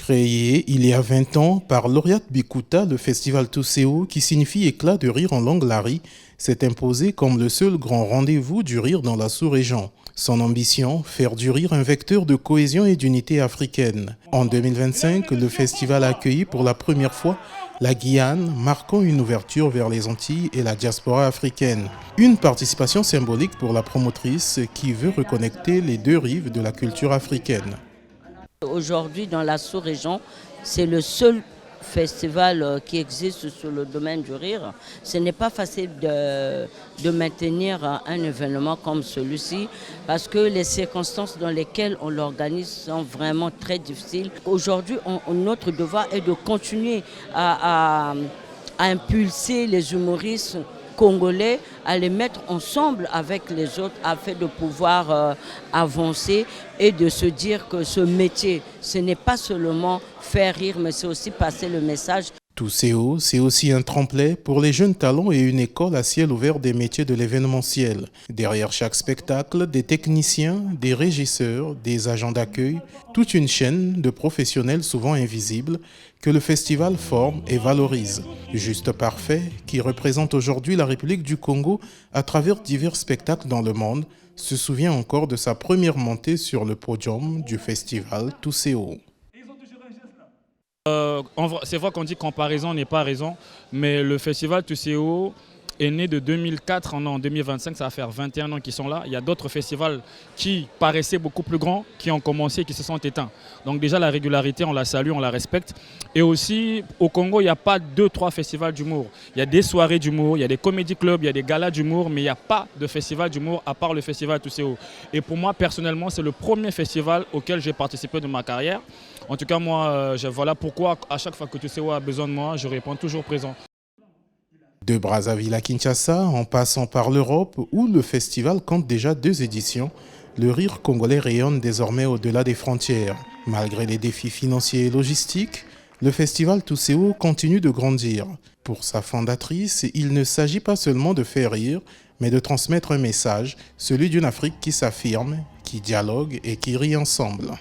Créé il y a 20 ans par Lauriate Bikuta, le festival Touséo, qui signifie éclat de rire en langue lari, s'est imposé comme le seul grand rendez-vous du rire dans la sous-région. Son ambition, faire du rire un vecteur de cohésion et d'unité africaine. En 2025, le festival a accueilli pour la première fois la Guyane, marquant une ouverture vers les Antilles et la diaspora africaine. Une participation symbolique pour la promotrice qui veut reconnecter les deux rives de la culture africaine. Aujourd'hui, dans la sous-région, c'est le seul festival qui existe sur le domaine du rire. Ce n'est pas facile de maintenir un événement comme celui-ci parce que les circonstances dans lesquelles on l'organise sont vraiment très difficiles. Aujourd'hui, notre devoir est de continuer à impulser les humoristes congolais, à les mettre ensemble avec les autres afin de pouvoir avancer et de se dire que ce métier, ce n'est pas seulement faire rire, mais c'est aussi passer le message. Touséo, c'est aussi un tremplin pour les jeunes talents et une école à ciel ouvert des métiers de l'événementiel. Derrière chaque spectacle, des techniciens, des régisseurs, des agents d'accueil, toute une chaîne de professionnels souvent invisibles que le festival forme et valorise. Juste Parfait, qui représente aujourd'hui la République du Congo à travers divers spectacles dans le monde, se souvient encore de sa première montée sur le podium du festival Touséo. C'est vrai qu'on dit comparaison n'est pas raison, mais le festival Touséo est né de 2004, en 2025, ça va faire 21 ans qu'ils sont là. Il y a d'autres festivals qui paraissaient beaucoup plus grands, qui ont commencé et qui se sont éteints. Donc déjà la régularité, on la salue, on la respecte. Et aussi, au Congo, il n'y a pas 2-3 festivals d'humour. Il y a des soirées d'humour, il y a des comédie clubs, il y a des galas d'humour, mais il n'y a pas de festival d'humour à part le festival Touséo. Et pour moi, personnellement, c'est le premier festival auquel j'ai participé de ma carrière. En tout cas, moi, voilà pourquoi à chaque fois que Touséo a besoin de moi, je réponds toujours présent. De Brazzaville à Kinshasa, en passant par l'Europe, où le festival compte déjà 2 éditions, le rire congolais rayonne désormais au-delà des frontières. Malgré les défis financiers et logistiques, le festival Touséo continue de grandir. Pour sa fondatrice, il ne s'agit pas seulement de faire rire, mais de transmettre un message, celui d'une Afrique qui s'affirme, qui dialogue et qui rit ensemble.